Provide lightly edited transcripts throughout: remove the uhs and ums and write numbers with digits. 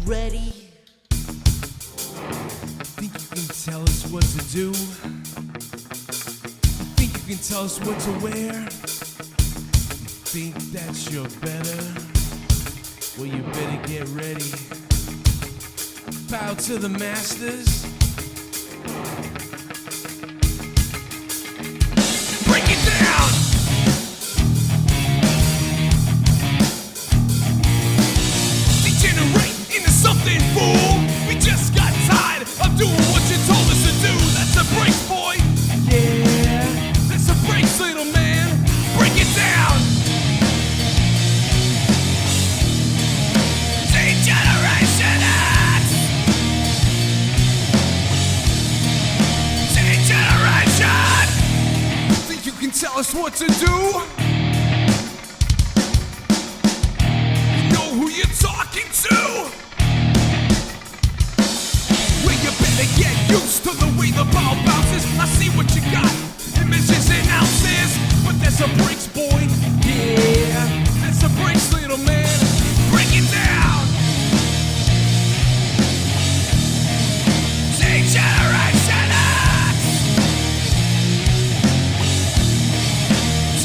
ready? Think you can tell us what to do? Think you can tell us what to wear? You think that you're better? Well, you better get ready. Bow to the masters. Break it down! Degenerate into something, fool! We just got tired of doing what you told us to do. That's a break, boy! Yeah! That's a break, little man! Break it down! Degeneration X! Degeneration! Think you can tell us what to do? Who you talking to? Well, you better get used to the way the ball bounces. I see what you got in measures and ounces, but that's a breaks, boy. Yeah, that's a breaks, little man. Break it down. Degeneration X.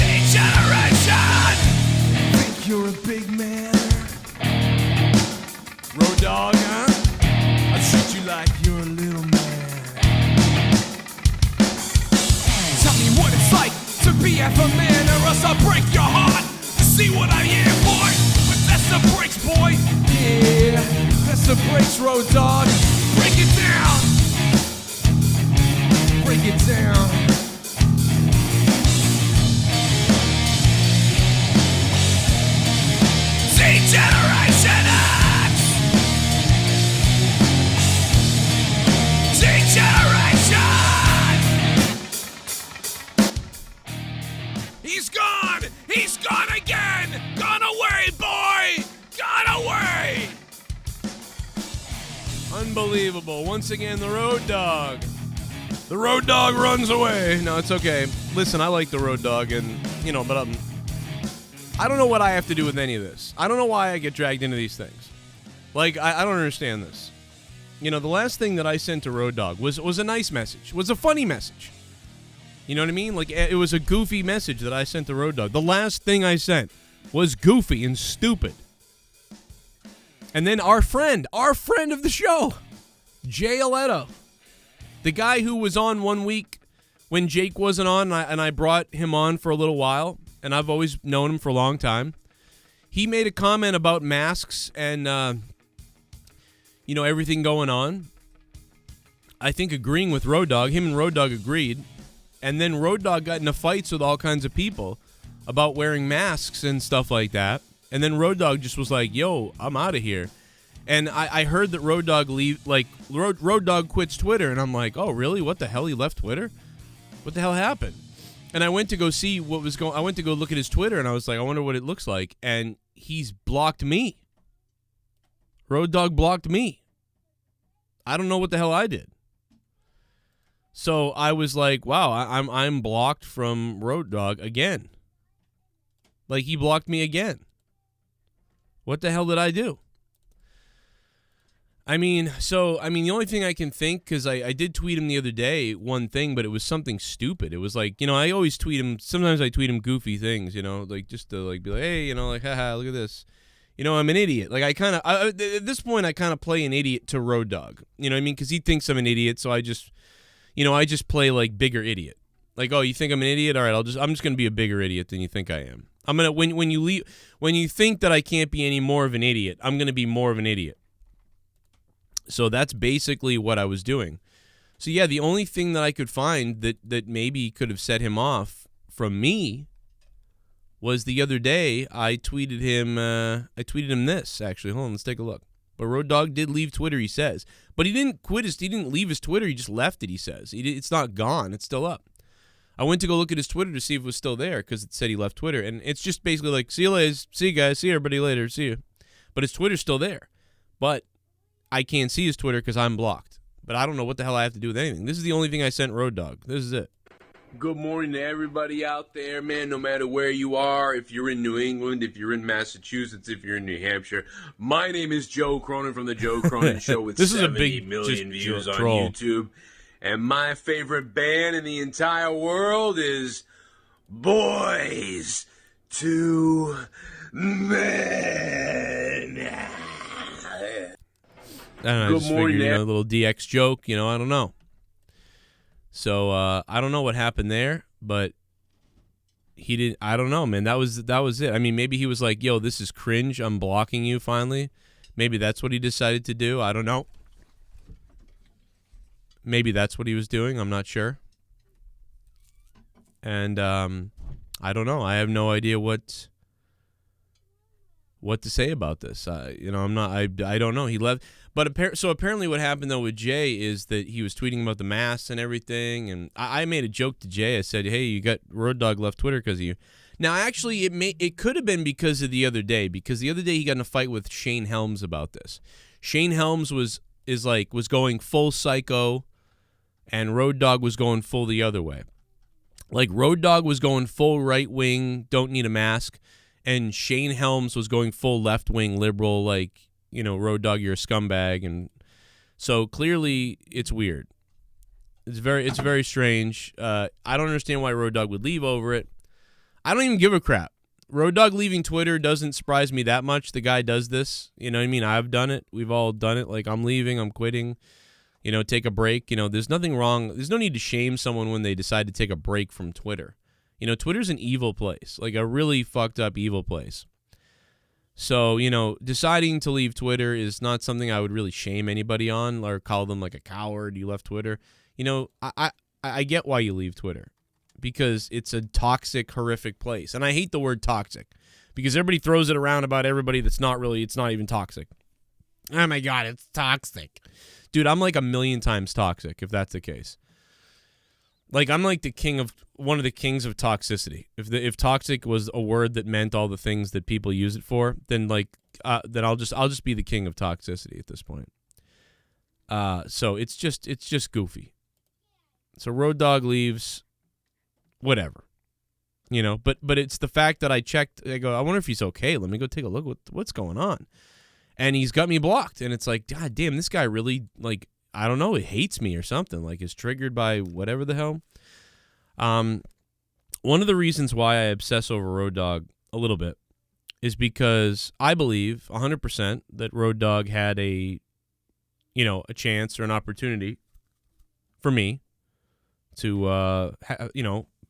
Degeneration. Think you're a big man? Road dog, huh? I'll treat you like you're a little man. Tell me what it's like to be half a man, or else I'll break your heart. You see what I am, boy? But that's the breaks, boy. Yeah, that's the breaks, road dog. Break it down. Break it down. Degeneration X! Degeneration! He's gone! He's gone again! Gone away, boy! Gone away! Unbelievable. Once again, the road dog. The road dog runs away. No, it's okay. Listen, I like the road dog, and, but I don't know what I have to do with any of this. I don't know why I get dragged into these things. Like, I don't understand this. The last thing that I sent to Road Dogg was a nice message. Was a funny message. You know what I mean? Like, it was a goofy message that I sent to Road Dogg. The last thing I sent was goofy and stupid. And then our friend of the show, Jay Aletto, the guy who was on one week when Jake wasn't on, and I brought him on for a little while, and I've always known him for a long time. He made a comment about masks and, everything going on. I think agreeing with Road Dogg. Him and Road Dogg agreed. And then Road Dogg got into fights with all kinds of people about wearing masks and stuff like that. And then Road Dogg just was like, yo, I'm out of here. And I heard that Road Dogg Road Dogg quits Twitter. And I'm like, oh, really? What the hell? He left Twitter? What the hell happened? And I went to go see what was going. I went to go look at his Twitter, and I was like, I wonder what it looks like. And he's blocked me. Road Dogg blocked me. I don't know what the hell I did. So I was like, wow, I'm blocked from Road Dogg again. Like, he blocked me again. What the hell did I do? the only thing I can think, because I did tweet him the other day, one thing, but it was something stupid. It was like, I always tweet him, sometimes I tweet him goofy things, like just to be like, hey, haha, look at this. I'm an idiot. Like, at this point, I kind of play an idiot to Road Dogg. You know what I mean? Because he thinks I'm an idiot, so I just play like bigger idiot. Like, oh, you think I'm an idiot? All right, I'm just gonna be a bigger idiot than you think I am. I'm gonna when you think that I can't be any more of an idiot, I'm gonna be more of an idiot. So that's basically what I was doing. So yeah, the only thing that I could find that maybe could have set him off from me was the other day I tweeted him this, actually. Hold on, let's take a look. But Road Dogg did leave Twitter, he says. But he didn't leave his Twitter, he just left it, he says. It's not gone, it's still up. I went to go look at his Twitter to see if it was still there, because it said he left Twitter. And it's just basically like, see you later, see you guys, see everybody later, see you. But his Twitter's still there. But I can't see his Twitter because I'm blocked. But I don't know what the hell I have to do with anything. This is the only thing I sent Road Dogg. This is it. Good morning to everybody out there, man, no matter where you are, if you're in New England, if you're in Massachusetts, if you're in New Hampshire. My name is Joe Cronin from The Joe Cronin Show with This is a 70 big million views on troll. YouTube. And my favorite band in the entire world is Boys to Men. I don't know, Good I just morning, figured, a little DX joke, I don't know. So I don't know what happened there, but he didn't. I don't know, man. That was it. I mean, maybe he was like, "Yo, this is cringe. I'm blocking you." Finally, maybe that's what he decided to do. I don't know. Maybe that's what he was doing. I'm not sure. And I don't know. I have no idea what to say about this. I'm not. I don't know. He left. But apparently what happened, though, with Jay is that he was tweeting about the masks and everything. And I made a joke to Jay. I said, hey, you got Road Dogg left Twitter because of you. Now, actually, it could have been because of the other day. Because the other day he got in a fight with Shane Helms about this. Shane Helms was going full psycho. And Road Dogg was going full the other way. Like, Road Dogg was going full right-wing, don't need a mask. And Shane Helms was going full left-wing liberal, like, Road Dogg, you're a scumbag. And so clearly it's weird. It's very strange. I don't understand why Road Dogg would leave over it. I don't even give a crap. Road Dogg leaving Twitter doesn't surprise me that much. The guy does this. You know what I mean? I've done it. We've all done it. Like, I'm leaving. I'm quitting. Take a break. There's nothing wrong. There's no need to shame someone when they decide to take a break from Twitter. Twitter's an evil place. Like, a really fucked up evil place. So, deciding to leave Twitter is not something I would really shame anybody on or call them like a coward. You left Twitter. I get why you leave Twitter because it's a toxic, horrific place. And I hate the word toxic because everybody throws it around about everybody it's not even toxic. Oh my God, it's toxic. Dude, I'm like 1,000,000 times toxic if that's the case. Like, I'm like one of the kings of toxicity. If toxic was a word that meant all the things that people use it for, then I'll just be the king of toxicity at this point. So it's just goofy. So Road Dogg leaves, whatever, But it's the fact that I checked. I go, I wonder if he's okay. Let me go take a look what's going on, and he's got me blocked. And it's like, God damn, this guy really like. I don't know, it hates me or something, like is triggered by whatever the hell. One of the reasons why I obsess over Road Dogg a little bit is because I believe 100% that Road Dogg had a chance or an opportunity for me to,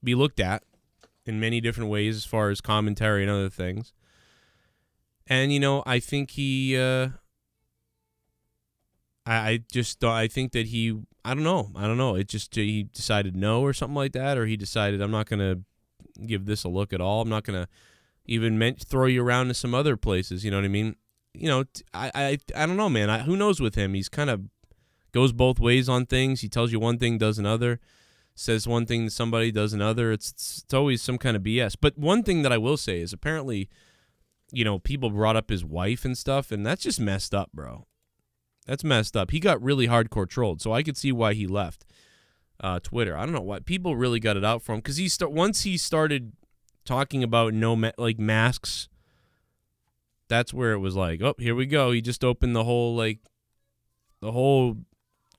be looked at in many different ways as far as commentary and other things. And, I think he... I think that he, I don't know. It just, he decided no or something like that, or he decided I'm not going to give this a look at all. I'm not going to even throw you around to some other places. You know what I mean? I don't know, man. Who knows with him? He's kind of goes both ways on things. He tells you one thing, does another. Says one thing to somebody, does another. It's always some kind of BS. But one thing that I will say is apparently, people brought up his wife and stuff, and that's just messed up, bro. That's messed up. He got really hardcore trolled, so I could see why he left Twitter. I don't know why. People really got it out for him because once he started talking about masks, that's where it was like, oh, here we go. He just opened the whole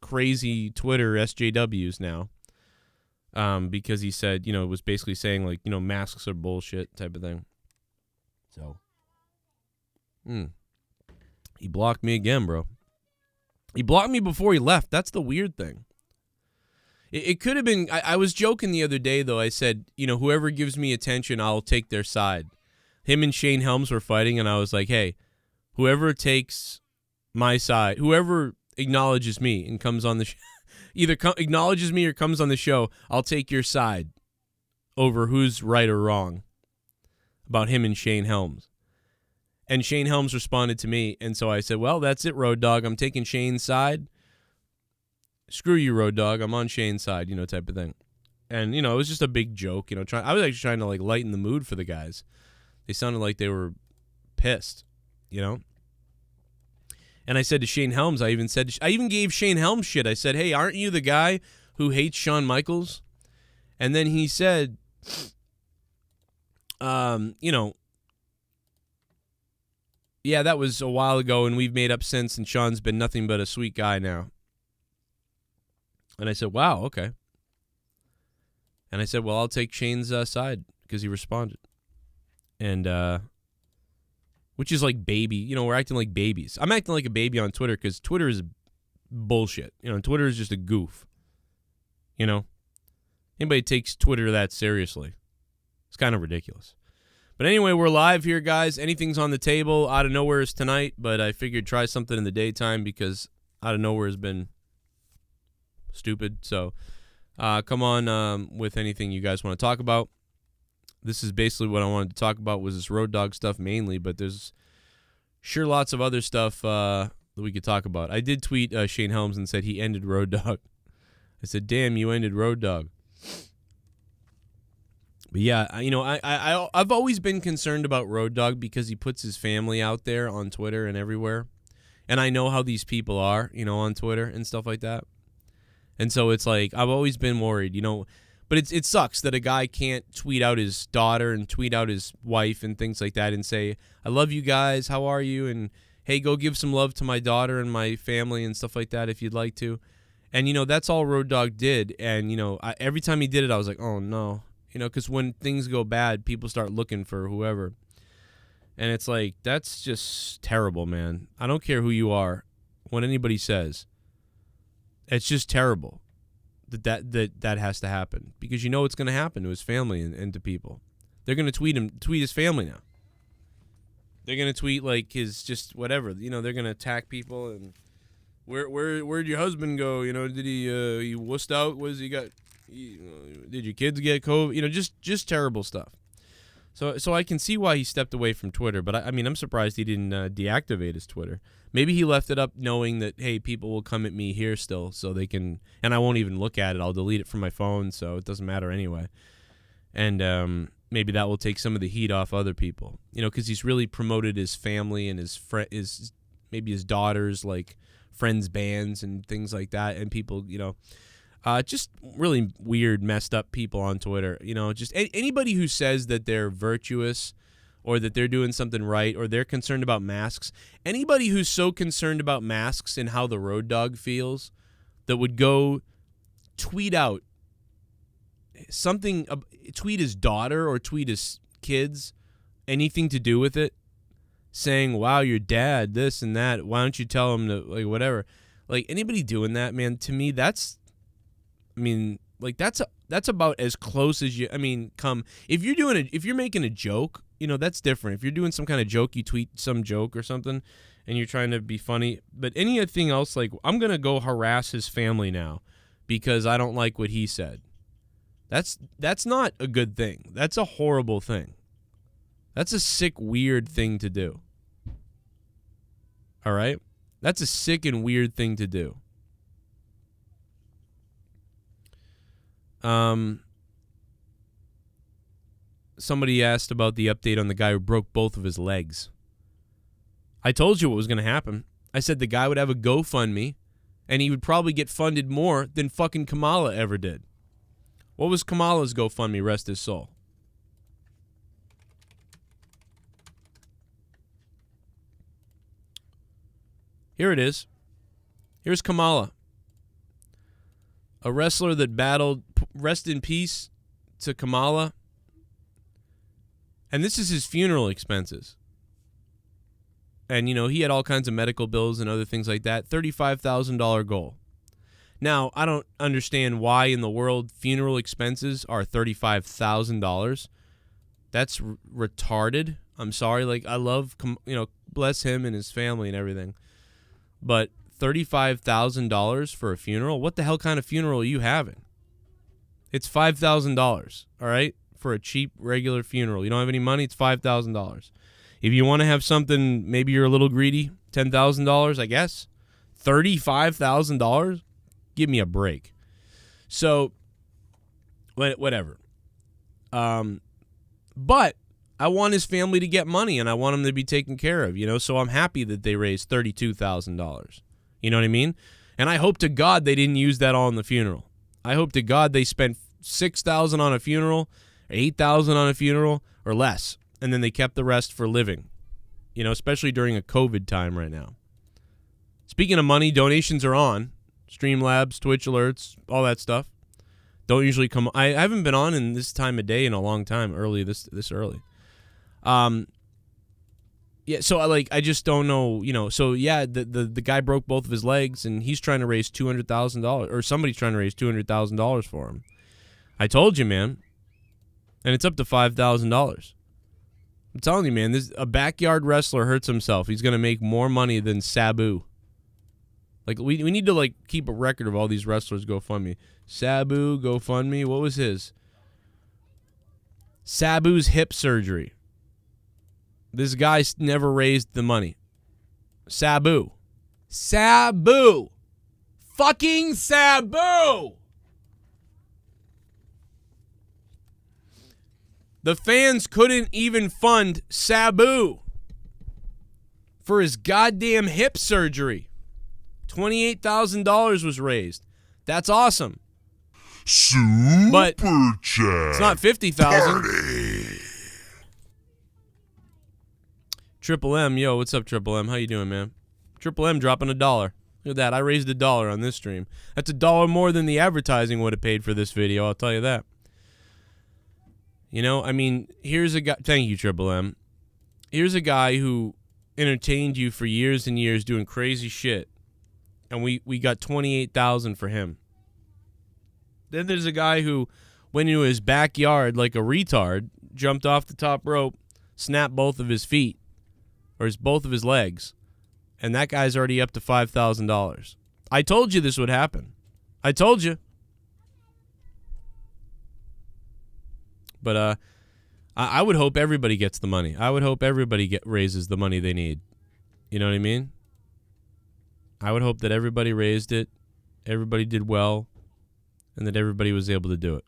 crazy Twitter SJWs now because he said, it was basically saying like, masks are bullshit type of thing. So, he blocked me again, bro. He blocked me before he left. That's the weird thing. It could have been... I was joking the other day, though. I said, whoever gives me attention, I'll take their side. Him and Shane Helms were fighting, and I was like, hey, whoever takes my side, whoever acknowledges me and comes on the either acknowledges me or comes on the show, I'll take your side over who's right or wrong about him and Shane Helms. And Shane Helms responded to me, and so I said, well, that's it, Road Dogg. I'm taking Shane's side. Screw you, Road Dogg. I'm on Shane's side, type of thing. And, it was just a big joke, I was actually trying to, lighten the mood for the guys. They sounded like they were pissed, And I said to Shane Helms, I even gave Shane Helms shit. I said, hey, aren't you the guy who hates Shawn Michaels? And then he said, you know, yeah, that was a while ago, and we've made up since, and Sean's been nothing but a sweet guy now. And I said, wow, okay. And I said, well, I'll take Shane's side, because he responded. And, which is like baby. You know, we're acting like babies. I'm acting like a baby on Twitter, because Twitter is bullshit. You know, Twitter is just a goof. You know? Anybody takes Twitter that seriously. It's kind of ridiculous. But anyway, we're live here, guys. Anything's on the table. Out of nowhere is tonight, but I figured try something in the daytime because out of nowhere has been stupid. So come on with anything you guys want to talk about. This is basically what I wanted to talk about, was this Road Dogg stuff mainly, but there's sure lots of other stuff that we could talk about. I did tweet Shane Helms and said he ended Road Dogg. I said, damn, you ended Road Dogg. But yeah, you know, I've always been concerned about Road Dogg because he puts his family out there on Twitter and everywhere. And I know how these people are, you know, on Twitter and stuff like that. And so it's like, I've always been worried, you know. But it sucks that a guy can't tweet out his daughter and tweet out his wife and things like that and say, I love you guys, how are you? And hey, go give some love to my daughter and my family and stuff like that if you'd like to. And, you know, that's all Road Dogg did. And, you know, every time he did it, I was like, oh, no. You know, because when things go bad, people start looking for whoever. And it's like, that's just terrible, man. I don't care who you are, what anybody says. It's just terrible that has to happen. Because you know what's going to happen to his family and to people. They're going to tweet his family now. They're going to tweet like his just whatever. You know, they're going to attack people. And where'd your husband go? You know, did he wussed out? What has he got? Did your kids get COVID? You know, just terrible stuff. So I can see why he stepped away from Twitter, but I mean, I'm surprised he didn't deactivate his Twitter. Maybe he left it up knowing that, hey, people will come at me here still, so they can, and I won't even look at it. I'll delete it from my phone, so it doesn't matter anyway. And maybe that will take some of the heat off other people, you know, because he's really promoted his family and maybe his daughters, like friends' bands and things like that, and people, you know. Just really weird, messed up people on Twitter. You know, just anybody who says that they're virtuous or that they're doing something right or they're concerned about masks. Anybody who's so concerned about masks and how the Road Dogg feels that would go tweet out something, tweet his daughter or tweet his kids, anything to do with it, saying, wow, your dad, this and that. Why don't you tell him to, like, whatever. Like, anybody doing that, man, to me, that's about as close as you. I mean, if you're making a joke, you know, that's different. If you're doing some kind of joke, you tweet some joke or something, and you're trying to be funny. But anything else, like, I'm gonna go harass his family now because I don't like what he said. That's not a good thing. That's a horrible thing. That's a sick, weird thing to do. All right, that's a sick and weird thing to do. Somebody asked about the update on the guy who broke both of his legs. I told you what was going to happen. I said the guy would have a GoFundMe, and he would probably get funded more than fucking Kamala ever did. What was Kamala's GoFundMe, rest his soul? Here it is. Here's Kamala. A wrestler that battled, rest in peace to Kamala. And this is his funeral expenses. And, you know, he had all kinds of medical bills and other things like that. $35,000 goal. Now, I don't understand why in the world funeral expenses are $35,000. That's retarded. I'm sorry. Like, I love, you know, bless him and his family and everything. But $35,000 for a funeral? What the hell kind of funeral are you having? It's $5,000, all right, for a cheap, regular funeral. You don't have any money, it's $5,000. If you want to have something, maybe you're a little greedy, $10,000, I guess. $35,000? Give me a break. So, whatever. But I want his family to get money, and I want them to be taken care of, you know, so I'm happy that they raised $32,000. You know what I mean? And I hope to God they didn't use that all in the funeral. I hope to God they spent $6,000 on a funeral, $8,000 on a funeral, or less, and then they kept the rest for living. You know, especially during a COVID time right now. Speaking of money, donations are on. Streamlabs, Twitch alerts, all that stuff. Don't usually come. I haven't been on in this time of day in a long time. This early. Yeah. So I just don't know. You know. So yeah, the guy broke both of his legs, and he's trying to raise $200,000, or somebody's trying to raise $200,000 for him. I told you, man. And it's up to $5,000. I'm telling you, man. A backyard wrestler hurts himself. He's gonna make more money than Sabu. Like, we need to, like, keep a record of all these wrestlers' GoFundMe. Sabu, GoFundMe, what was his? Sabu's hip surgery. This guy never raised the money. Sabu. Sabu. Fucking Sabu. The fans couldn't even fund Sabu for his goddamn hip surgery. $28,000 was raised. That's awesome. But it's not $50,000. Triple M, yo, what's up, Triple M? How you doing, man? Triple M dropping $1. Look at that. I raised $1 on this stream. That's $1 more than the advertising would have paid for this video. I'll tell you that. You know, I mean, here's a guy. Thank you, Triple M. Here's a guy who entertained you for years and years doing crazy shit. And we got $28,000 for him. Then there's a guy who went into his backyard like a retard, jumped off the top rope, snapped both of his feet, or both of his legs, and that guy's already up to $5,000. I told you this would happen. I told you. But I would hope everybody gets the money. I would hope everybody raises the money they need. You know what I mean? I would hope that everybody raised it, everybody did well, and that everybody was able to do it.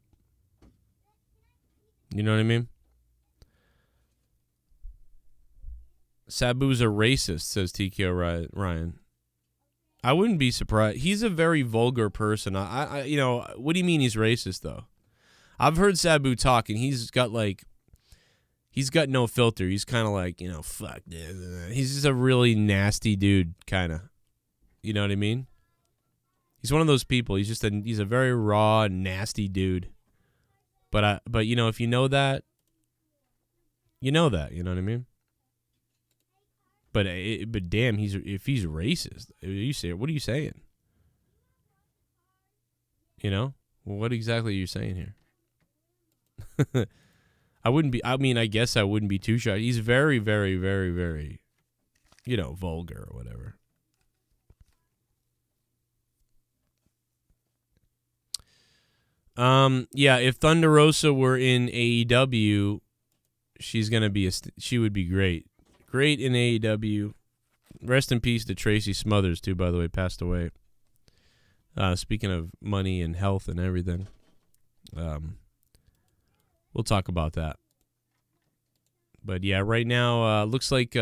You know what I mean? Sabu's a racist, says TKO Ryan. I wouldn't be surprised. He's a very vulgar person. You know, what do you mean he's racist, though? I've heard Sabu talk, and he's got no filter. He's kind of like, you know, fuck this. He's just a really nasty dude, kind of. You know what I mean? He's one of those people. He's a very raw, nasty dude. But you know, if you know that, you know that. You know what I mean? But damn, if he's racist, what are you saying? You know, well, what exactly are you saying here? I guess I wouldn't be too shy. He's very, very, very, very, you know, vulgar or whatever. Yeah, if Thunder Rosa were in AEW, she would be great. Great in AEW. Rest in peace to Tracy Smothers, too, by the way, passed away. Speaking of money and health and everything. We'll talk about that. But yeah, right now, looks like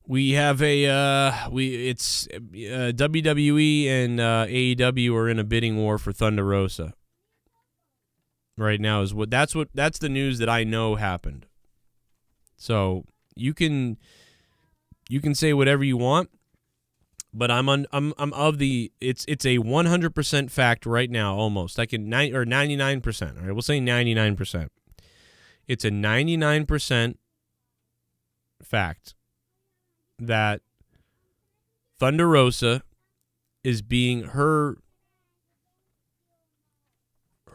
we have WWE and AEW are in a bidding war for Thunder Rosa. Right now that's the news that I know happened. So you can say whatever you want, but I'm of the it's a 100% fact right now almost. I can 99%. All right, we'll say 99%. It's a 99% fact that Thunder Rosa is being her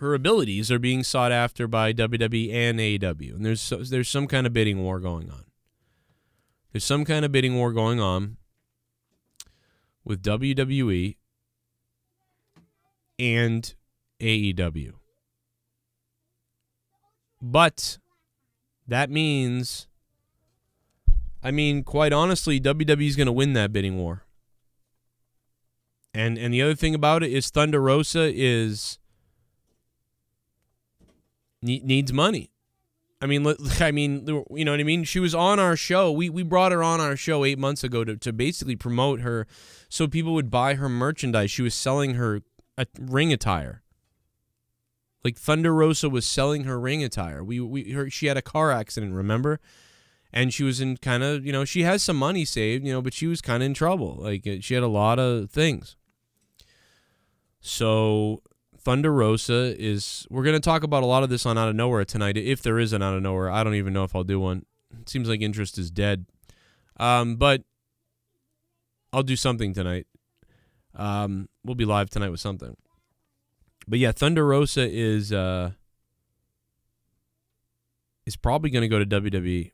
abilities are being sought after by WWE and AEW, and there's some kind of bidding war going on. There's some kind of bidding war going on with WWE and AEW. But that means, quite honestly, WWE is going to win that bidding war. And the other thing about it is Thunder Rosa needs money. You know what I mean? She was on our show. We brought her on our show 8 months ago to basically promote her so people would buy her merchandise. She was selling her ring attire. Like Thunder Rosa was selling her ring attire. She had a car accident, remember? And she was in kind of, she has some money saved, but she was kind of in trouble. Like she had a lot of things. So Thunder Rosa we're going to talk about a lot of this on Out of Nowhere tonight. If there is an Out of Nowhere, I don't even know if I'll do one. It seems like interest is dead. But I'll do something tonight. We'll be live tonight with something. But yeah, Thunder Rosa is probably going to go to WWE.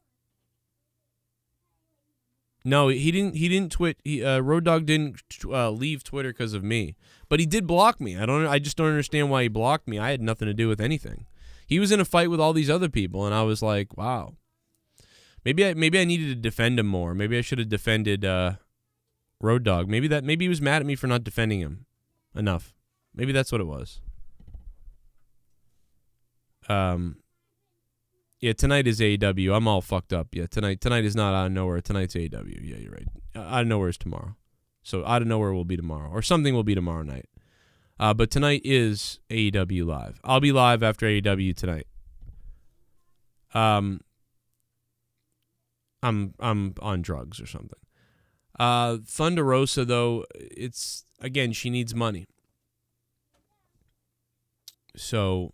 No, he didn't tweet. Road Dogg didn't leave Twitter because of me, but he did block me. I just don't understand why he blocked me. I had nothing to do with anything. He was in a fight with all these other people, and I was like, wow. Maybe I needed to defend him more. Maybe I should have defended Road Dogg. Maybe he was mad at me for not defending him enough. Maybe that's what it was. Yeah, tonight is AEW. I'm all fucked up. Yeah, tonight is not Out of Nowhere. Tonight's AEW. Yeah, you're right. Out of Nowhere is tomorrow. So Out of Nowhere will be tomorrow, or something will be tomorrow night. But tonight is AEW live. I'll be live after AEW tonight. I'm on drugs or something. Thunder Rosa, though, she needs money. So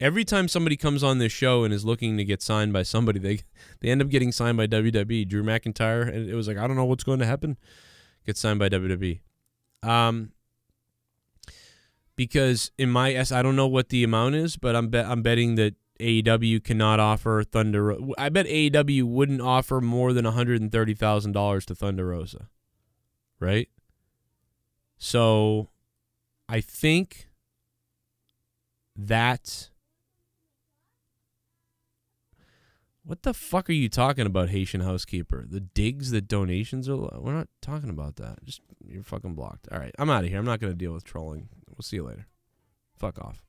every time somebody comes on this show and is looking to get signed by somebody, they end up getting signed by WWE. Drew McIntyre, and it was like, I don't know what's going to happen. Get signed by WWE. Because I don't know what the amount is, but I'm betting that AEW cannot offer Thunder. I bet AEW wouldn't offer more than $130,000 to Thunder Rosa, right? So I think that. What the fuck are you talking about, Haitian housekeeper? The digs that donations are. We're not talking about that. Just you're fucking blocked. All right, I'm out of here. I'm not going to deal with trolling. We'll see you later. Fuck off.